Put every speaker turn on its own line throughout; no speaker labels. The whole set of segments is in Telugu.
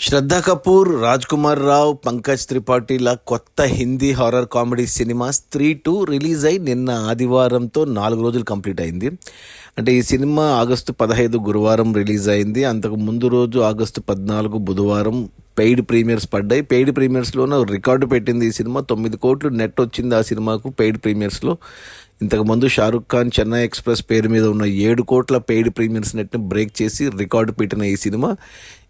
శ్రద్ధా కపూర్, రాజ్ కుమార్ రావు, పంకజ్ త్రిపాఠిల కొత్త హిందీ హారర్ కామెడీ సినిమా స్త్రీ 2 రిలీజ్ అయి నిన్న ఆదివారంతో 4 రోజులు కంప్లీట్ అయింది. అంటే ఈ సినిమా ఆగస్టు 15 గురువారం రిలీజ్ అయింది. అంతకు ముందు రోజు ఆగస్టు 14 బుధవారం పెయిడ్ ప్రీమియర్స్ పడ్డాయి. పెయిడ్ ప్రీమియర్స్లోనే రికార్డు పెట్టింది ఈ సినిమా. 9 కోట్లు నెట్ వచ్చింది ఆ సినిమాకు పెయిడ్ ప్రీమియర్స్లో. ఇంతకుముందు షారుఖ్ ఖాన్ చెన్నై ఎక్స్ప్రెస్ పేరు మీద ఉన్న 7 కోట్ల పెయిడ్ ప్రీమియర్స్ నెట్ని బ్రేక్ చేసి రికార్డు పెట్టిన ఈ సినిమా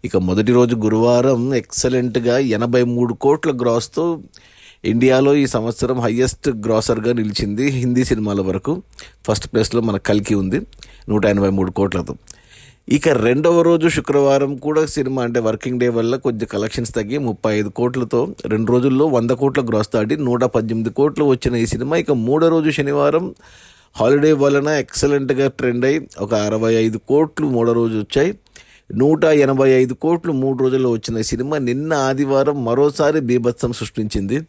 ఇక మొదటి రోజు గురువారం ఎక్సలెంట్గా 83 కోట్ల గ్రాస్తో ఇండియాలో ఈ సంవత్సరం హయ్యెస్ట్ గ్రాసర్గా నిలిచింది హిందీ సినిమాల వరకు. ఫస్ట్ ప్లేస్లో మన కల్కి ఉంది 183 కోట్లతో. ఇక రెండవ రోజు శుక్రవారం కూడా సినిమా అంటే వర్కింగ్ డే వల్ల కొంచెం కలెక్షన్స్ తగ్గి 35 కోట్లతో 2 రోజుల్లో 100 కోట్ల గ్రాస్ దాటి 118 కోట్లు వచ్చిన ఈ సినిమా ఇక మూడో రోజు శనివారం హాలిడే వలన ఎక్సలెంట్గా ట్రెండ్ అయ్యి ఒక 65 కోట్లు మూడో రోజు వచ్చాయి. 185 కోట్లు 3 రోజుల్లో వచ్చిన సినిమా నిన్న ఆదివారం మరోసారి బీభత్సం సృష్టించింది.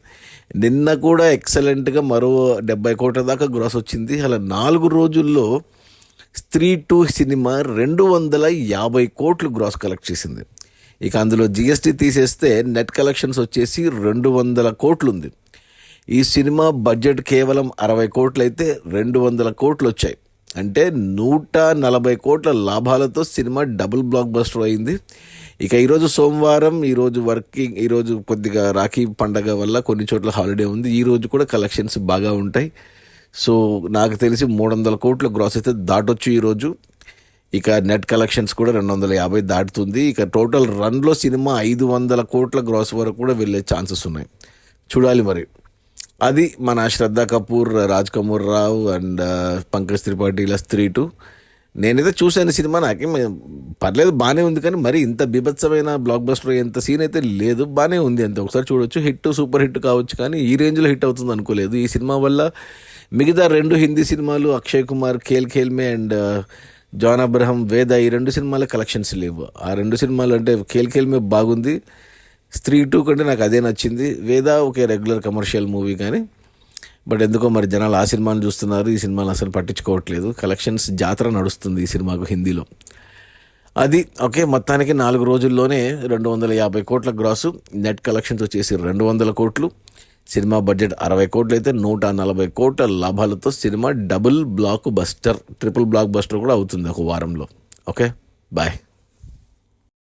నిన్న కూడా ఎక్సలెంట్గా మరో 70 కోట్ల దాకా గ్రాస్ వచ్చింది. అలా 4 రోజుల్లో స్త్రీ 2 సినిమా 250 కోట్లు గ్రాస్ కలెక్ట్ చేసింది. ఇక అందులో జిఎస్టీ తీసేస్తే నెట్ కలెక్షన్స్ వచ్చేసి 200 కోట్లు ఉంది. ఈ సినిమా బడ్జెట్ కేవలం 60 కోట్లు అయితే 200 కోట్లు వచ్చాయి. అంటే 140 కోట్ల లాభాలతో సినిమా డబుల్ బ్లాక్ బస్టర్ అయింది. ఇక ఈరోజు సోమవారం, ఈరోజు కొద్దిగా రాఖీ పండగ వల్ల కొన్ని చోట్ల హాలిడే ఉంది. ఈరోజు కూడా కలెక్షన్స్ బాగా ఉంటాయి. సో నాకు తెలిసి 300 కోట్ల గ్రాస్ అయితే దాటొచ్చు ఈరోజు. ఇక నెట్ కలెక్షన్స్ కూడా 250 దాటుతుంది. ఇక టోటల్ రన్లో సినిమా 500 కోట్ల గ్రాస్ వరకు కూడా వెళ్ళే ఛాన్సెస్ ఉన్నాయి. చూడాలి మరి. అది మన శ్రద్ధా కపూర్, రాజ్ కుమార్ రావు అండ్ పంకజ్ త్రిపాఠిల స్త్రీ 2. నేనైతే చూశాను సినిమా, నాకేం పర్లేదు, బాగానే ఉంది. కానీ మరి ఇంత బీభత్సమైన బ్లాక్ బస్టర్ ఎంత సీన్ అయితే లేదు, బాగానే ఉంది. అంతే, ఒకసారి చూడొచ్చు. హిట్, సూపర్ హిట్ కావచ్చు, కానీ ఈ రేంజ్లో హిట్ అవుతుంది అనుకోలేదు. ఈ సినిమా వల్ల మిగతా 2 హిందీ సినిమాలు అక్షయ్ కుమార్ ఖేల్ ఖేల్ మే అండ్ జాన్ అబ్రహం వేద, ఈ 2 సినిమాల కలెక్షన్స్ లేవు. ఆ 2 సినిమాలు అంటే ఖేల్ ఖేల్ మే బాగుంది, స్త్రీ 2 కంటే నాకు అదే నచ్చింది. వేద ఒకే రెగ్యులర్ కమర్షియల్ మూవీ, కానీ బట్ ఎందుకో మరి జనాలు ఆ సినిమాను చూస్తున్నారు, ఈ సినిమాను అసలు పట్టించుకోవట్లేదు. కలెక్షన్స్ జాతర నడుస్తుంది ఈ సినిమాకు హిందీలో. అది ఓకే. మొత్తానికి 4 రోజుల్లోనే 250 కోట్ల గ్రాసు, నెట్ కలెక్షన్స్ వచ్చేసి 200 కోట్లు. సినిమా బడ్జెట్ 60 కోట్లు అయితే 140 కోట్ల లాభాలతో cinema double blockbuster, triple blockbuster కూడా అవుతుంది ఒక వారంలో. Okay, bye.